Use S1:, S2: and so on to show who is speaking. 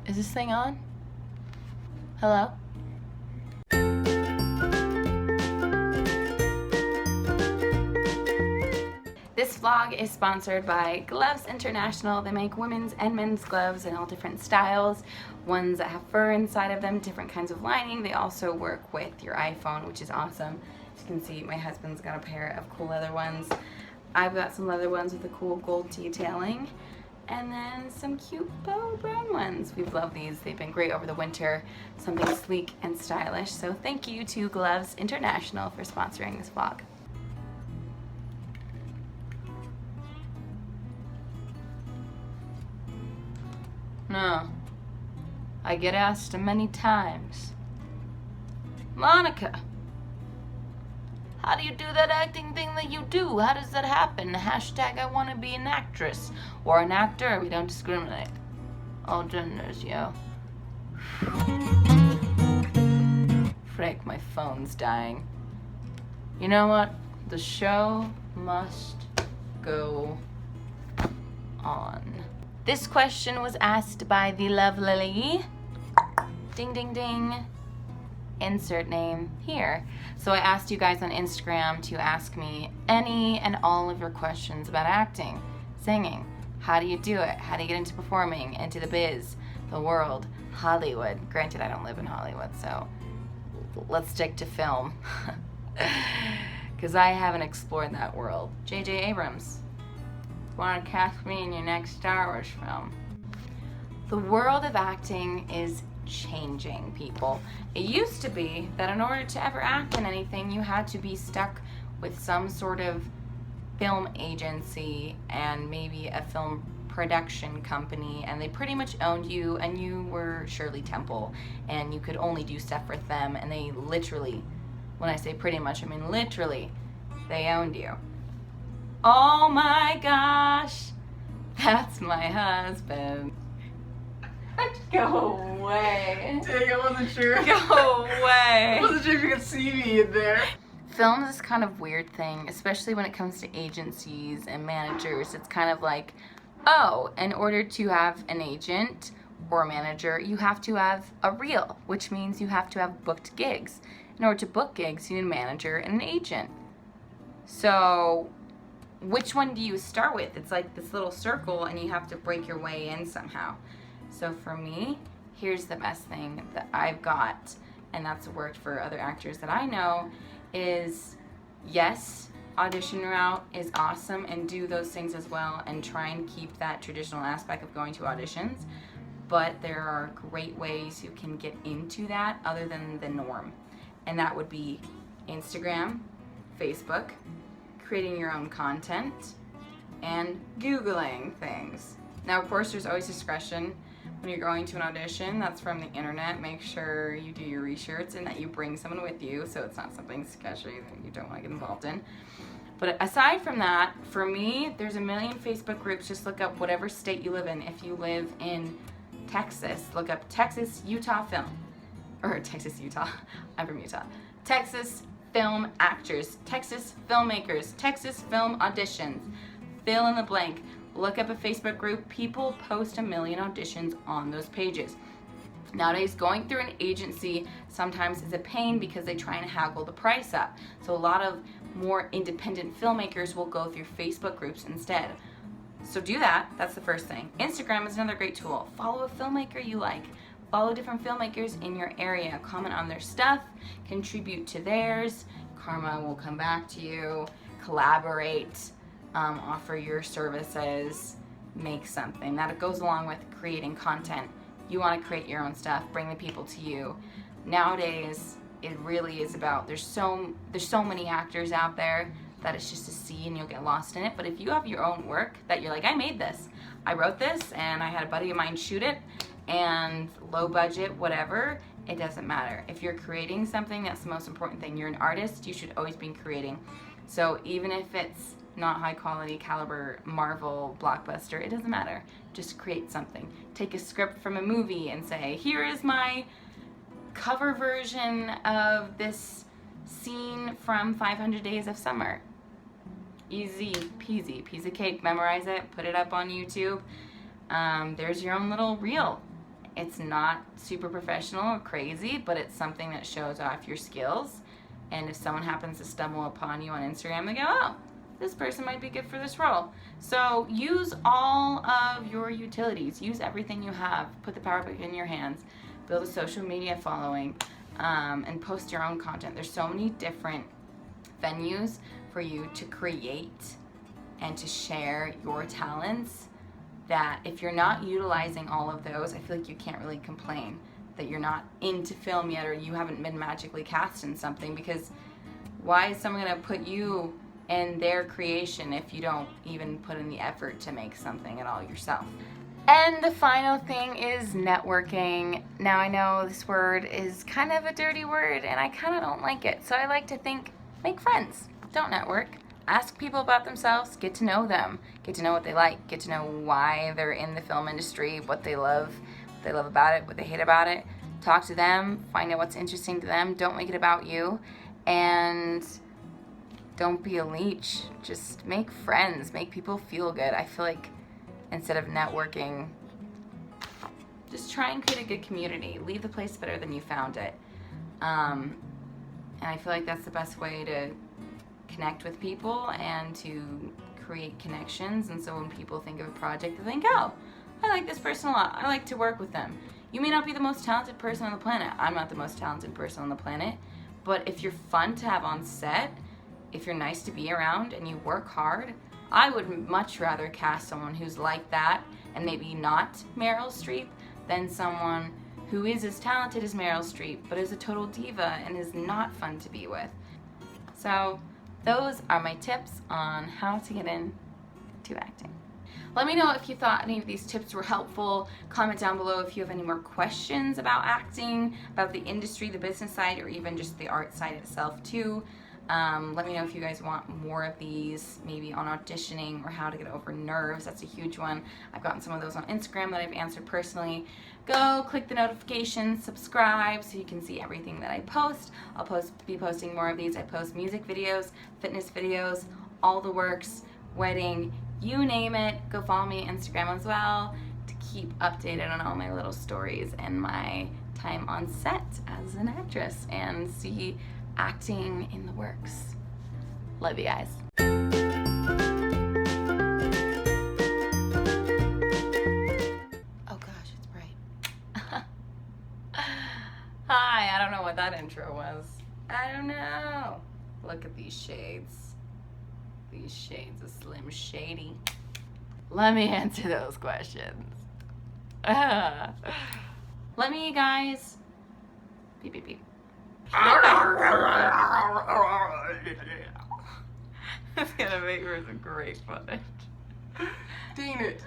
S1: Is this thing on? Hello? This vlog is sponsored by Gloves International. They make women's and men's gloves in all different styles. Ones that have fur inside of them, different kinds of lining. They also work with your iPhone, which is awesome. As you can see, my husband's got a pair of cool leather ones. I've got some leather ones with the cool gold detailing. And then some cute bow brown ones. We've loved these. They've been great over the winter. Something sleek and stylish. So thank you to Gloves International for sponsoring this vlog. No. I get asked many times, Monica, how do you do that acting thing that you do? How does that happen? Hashtag I want to be an actress or an actor. We don't discriminate. All genders, yo. Frick, my phone's dying. You know what? The show must go on. This question was asked by the lovely, ding ding ding, insert name here. So I asked you guys on Instagram to ask me any and all of your questions about acting, singing. How do you do it? How do you get into performing, into the biz, the world, Hollywood? Granted, I don't live in Hollywood, so let's stick to film. Because I haven't explored that world. J.J. Abrams, want to cast me in your next Star Wars film? The world of acting is changing, people. It used to be that in order to ever act in anything, you had to be stuck with some sort of film agency and maybe a film production company, and they pretty much owned you, and you were Shirley Temple, and you could only do stuff with them, and they literally, when I say pretty much, I mean literally, they owned you. Oh my gosh, that's my husband. Go away.
S2: Dang, I wasn't sure.
S1: Go away.
S2: I wasn't sure if you could see me in there.
S1: Film is this kind of weird thing, especially when it comes to agencies and managers. It's kind of like, oh, in order to have an agent or a manager, you have to have a reel, which means you have to have booked gigs. In order to book gigs, you need a manager and an agent. So which one do you start with? It's like this little circle, and you have to break your way in somehow. So for me, here's the best thing that I've got, and that's worked for other actors that I know, is yes, audition route is awesome, and do those things as well, and try and keep that traditional aspect of going to auditions, but there are great ways you can get into that other than the norm, and that would be Instagram, Facebook, creating your own content, and Googling things. Now, of course, there's always discretion when you're going to an audition. That's from the internet. Make sure you do your research and that you bring someone with you, so it's not something sketchy that you don't want to get involved in. But aside from that, for me, there's a million Facebook groups. Just look up whatever state you live in. If you live in Texas, look up Texas, Utah film. Or Texas, Utah. I'm from Utah. Texas film actors, Texas filmmakers, Texas film auditions. Fill in the blank. Look up a Facebook group. People post a million auditions on those pages. Nowadays, going through an agency sometimes is a pain because they try and haggle the price up. So a lot of more independent filmmakers will go through Facebook groups instead. So do that. That's the first thing. Instagram is another great tool. Follow a filmmaker you like. Follow different filmmakers in your area. Comment on their stuff. Contribute to theirs. Karma will come back to you. Collaborate. Offer your services, make something. That goes along with creating content. You want to create your own stuff, bring the people to you. Nowadays, it really is about, there's so many actors out there that it's just a sea and you'll get lost in it. But if you have your own work that you're like, I made this, I wrote this, and I had a buddy of mine shoot it, and low budget, whatever, it doesn't matter. If you're creating something, that's the most important thing. You're an artist, you should always be creating. So even if it's not high quality caliber Marvel blockbuster, it doesn't matter. Just create something. Take a script from a movie and say, here is my cover version of this scene from 500 Days of Summer. Easy peasy, piece of cake. Memorize it, put it up on YouTube. There's your own little reel. It's not super professional or crazy, but it's something that shows off your skills. And if someone happens to stumble upon you on Instagram, they go, oh, this person might be good for this role. So use all of your utilities. Use everything you have. Put the power back in your hands. Build a social media following, and post your own content. There's so many different venues for you to create and to share your talents that if you're not utilizing all of those, I feel like you can't really complain that you're not into film yet or you haven't been magically cast in something, because why is someone going to put you in their creation if you don't even put in the effort to make something at all yourself? And the final thing is networking. Now I know this word is kind of a dirty word and I kind of don't like it. So I like to think, make friends, don't network. Ask people about themselves, get to know them, get to know what they like, get to know why they're in the film industry, what they love about it, what they hate about it. Talk to them, find out what's interesting to them. Don't make it about you, and don't be a leech. Just make friends, make people feel good. I feel like instead of networking, just try and create a good community. Leave the place better than you found it. And I feel like that's the best way to connect with people and to create connections. And so when people think of a project, they think, oh, I like this person a lot. I like to work with them. You may not be the most talented person on the planet. I'm not the most talented person on the planet. But if you're fun to have on set, if you're nice to be around and you work hard, I would much rather cast someone who's like that and maybe not Meryl Streep than someone who is as talented as Meryl Streep but is a total diva and is not fun to be with. So those are my tips on how to get into acting. Let me know if you thought any of these tips were helpful. Comment down below if you have any more questions about acting, about the industry, the business side, or even just the art side itself too. Let me know if you guys want more of these, maybe on auditioning or how to get over nerves. That's a huge one. I've gotten some of those on Instagram that I've answered personally. Go click the notifications, subscribe so you can see everything that I post. I'll be posting more of these. I post music videos, fitness videos, all the works, wedding, you name it. Go follow me on Instagram as well to keep updated on all my little stories and my time on set as an actress and see acting in the works. Love you guys. Oh gosh, it's bright. Hi, I don't know what that intro was. I don't know. Look at these shades. These shades of Slim Shady. Let me answer those questions. Let me, guys. Beep, beep, beep. It's gonna make for some great footage.
S2: Dang it.